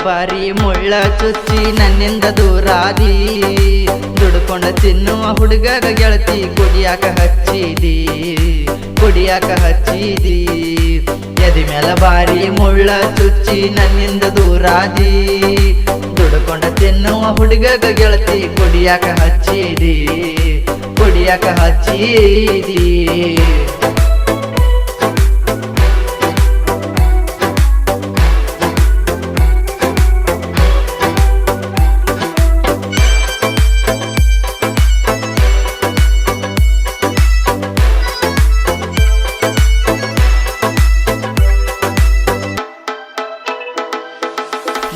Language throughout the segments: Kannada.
ಬಾರಿ ಮುಳ್ಳ ಚುಚ್ಚಿ ನನ್ನಿಂದ ದೂರಾದಿ ದುಡ್ಕೊಂಡ ತಿನ್ನುವ ಹುಡುಗಗ ಗೆಳತಿ ಕುಡಿಯಾಕ ಹಚ್ಚಿದಿ ಎದಿ ಮೇಲ ಬಾರಿ ಮುಳ್ಳ ಚುಚ್ಚಿ ನನ್ನಿಂದ ದೂರಾದಿ ದುಡ್ಕೊಂಡ ತಿನ್ನುವ ಹುಡುಗಗ ಗೆಳತಿ ಕುಡಿಯಾಕ ಹಚ್ಚಿದಿ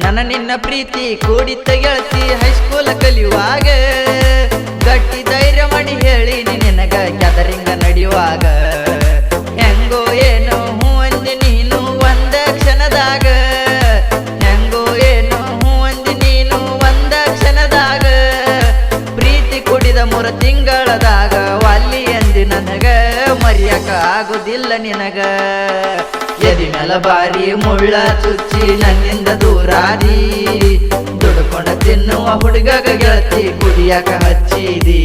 ನನ್ನ ನಿನ್ನ ಪ್ರೀತಿ ಕೂಡಿತ್ತ ಗೆಳತಿ ಹೈಸ್ಕೂಲ್ ಕಲಿಯುವಾಗ ಗಟ್ಟಿ ಧೈರ್ಯ ಮಾಡಿ ಹೇಳಿ ನಿನಗ ಗ್ಯಾದರಿಂಗ ನಡೆಯುವಾಗ ಹೆಂಗೋ ಏನೋ ಹೂ ಅಂದಿ ನೀನು ಒಂದ ಕ್ಷಣದಾಗ ಪ್ರೀತಿ ಕುಡಿದ 3 ತಿಂಗಳದಾಗ ವಾಲಿ ಅಂದಿ ನನಗ ಮರ್ಯಾಕ ಆಗುದಿಲ್ಲ ನಿನಗ ಎದಿ ಮೇಲ ಬಾರಿ ಮುಳ್ಳ ಚುಚ್ಚಿ ನನ್ನಿಂದ ದೂರಾದಿ ದುಡ್ಕೊಂಡ ತಿನ್ನುವ ಹುಡುಗಗ ಗೆಳತಿ ಕುಡಿಯಾಕ ಹಚ್ಚಿದಿ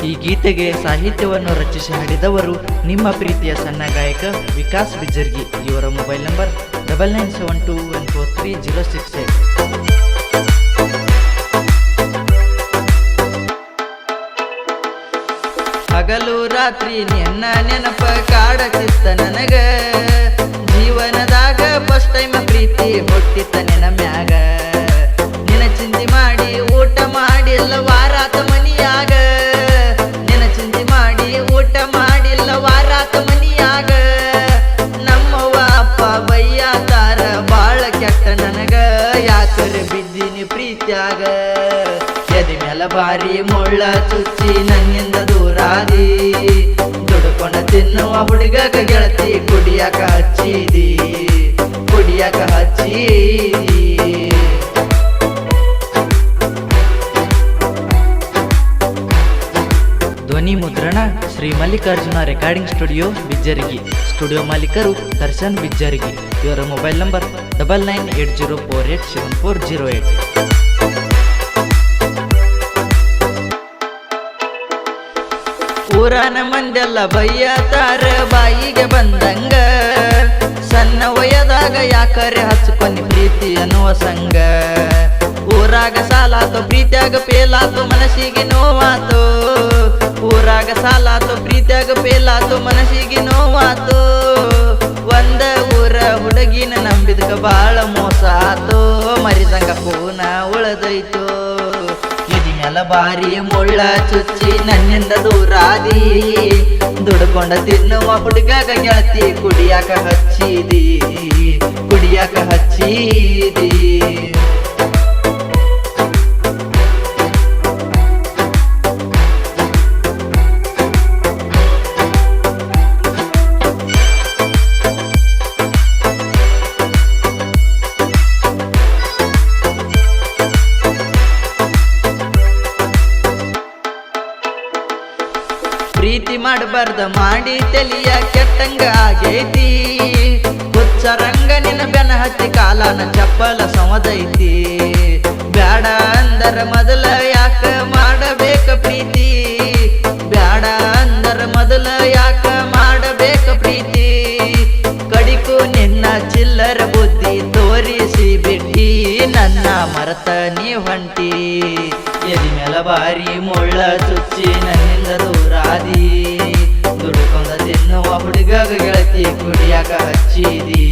ಈ ಗೀತೆಗೆ ಸಾಹಿತ್ಯವನ್ನು ರಚಿಸಿ ಹಾಡಿದವರು ನಿಮ್ಮ ಪ್ರೀತಿಯ ಸಣ್ಣ ಗಾಯಕ ವಿಕಾಸ್ ಬಿಜ್ಜರ್ಗಿ. ಇವರ ಮೊಬೈಲ್ ನಂಬರ್ 9972143068. ಹಗಲು ರಾತ್ರಿ ನಿನ್ನ ನೆನಪ ಕಾಡತಿತ್ತ ನನಗ ಜೀವನದಾಗ ಫಸ್ಟ್ ಟೈಮ್ ಪ್ರೀತಿ ಹುಟ್ಟಿತ್ತ ನಿನ್ನ ಮ್ಯಾಗ ನಿನ್ನ ಚಿಂತೆ ಮಾಡಿ ಊಟ ಮಾಡಿಲ್ಲ ವಾರಾತ ಮನಿಯಾಗ ನಮ್ಮವ್ವ ಅಪ್ಪ ಬಯ್ಯಾತಾರ ಬಾಳ ಕೆಟ್ಟ ನನಗ ಯಾಕರೆ ಬಿದ್ದೀನಿ ಪ್ರೀತ್ಯಾಗ ಎದಿ ಮೇಲ ಬಾರಿ ಮುಳ್ಳ ಚುಚ್ಚಿ ನನ್ನಿಂದ ದೂರಾದಿ ದುಡ್ಕೊಂಡ ತಿನ್ನುವ ಹುಡುಗಗ ಗೆಳತಿ ಕುಡಿಯಾಕ ಹಚ್ಚಿದಿ ಧ್ವನಿ ಮುದ್ರಣ Shri Mallikarjuna recording studio Bijjargi. Studio ಮಾಲೀಕರು ದರ್ಶನ್ ಬಿಜ್ಜರ್ಗಿ. ಇವರ ಮೊಬೈಲ್ ನಂಬರ್ 9980487408. ಊರನ ಮಂದೆಲ್ಲ ಬಯ್ಯತಾರ ಬಾಯಿಗೆ ಬಂದಂಗ ಸಣ್ಣ ವಯದಾಗ ಯಾಕರೆ ಹಚ್ಕೊಂಡಿ ಪ್ರೀತಿ ಅನ್ನುವ ಸಂಗ ಊರಾಗ ಸಾಲಾತು ಪ್ರೀತಿಯಾಗ ಪೇಲಾತು ಮನಸ್ಸಿಗೆ ನೋವಾತು ಊರಾಗ ಸಾಲಾತು ಪ್ರೀತಿಯಾಗ ಪೇಲಾತು ಮನಸ್ಸಿಗೆ ನೋವಾತು ಒಂದ ಊರ ಹುಡುಗಿನ ನಂಬಿದಕ ಬಾಳ ಮೋಸ ಆತು ಮರಿದಂಗ ಪೂನ ಉಳದೈತು ಎದಿ ಮೇಲ ಬಾರಿ ಮುಳ್ಳ ಚುಚ್ಚಿ ನನ್ನಿಂದ ದೂರಾದಿ ದುಡ್ಕೊಂಡ ತಿನ್ನುವ ಹುಡುಗಗ ಗೆಳತಿ ಕುಡಿಯಾಕ ಹಚ್ಚಿದಿ ಪ್ರೀತಿ ಮಾಡಬಾರ್ದ ಮಾಡಿ ತಲಿಯ ಕೆಟ್ಟಂಗ ಆಗೈತಿ ಹುಚ್ಚರಂಗ ನಿನ್ನ ಬೆನ್ನ ಹತ್ತಿ ಕಾಲನ ಚಪ್ಪಲ ಸಮದೈತಿ ಬ್ಯಾಡ ಅಂದರ ಮೊದಲ ಯಾಕ ಮಾಡಬೇಕ ಪ್ರೀತಿ ಕಡಿಕು ನಿನ್ನ ಚಿಲ್ಲರ ಬುದ್ಧಿ ತೋರಿಸಿ ಬಿಟ್ಟಿ ನನ್ನ ಮರತ ನೀ ಹೊಂಟಿ ಎದಿ ಮೇಲ ಬಾರಿ ಮುಳ್ಳ ಚುಚ್ಚಿ ನನ್ನಿಂದ ದೂರಾದಿ ದುಡ್ಕೊಂಡ ತಿನ್ನುವ ಹುಡುಗಗ ಗೆಳತಿ ಕುಡಿಯಾಕ ಹಚ್ಚಿದಿ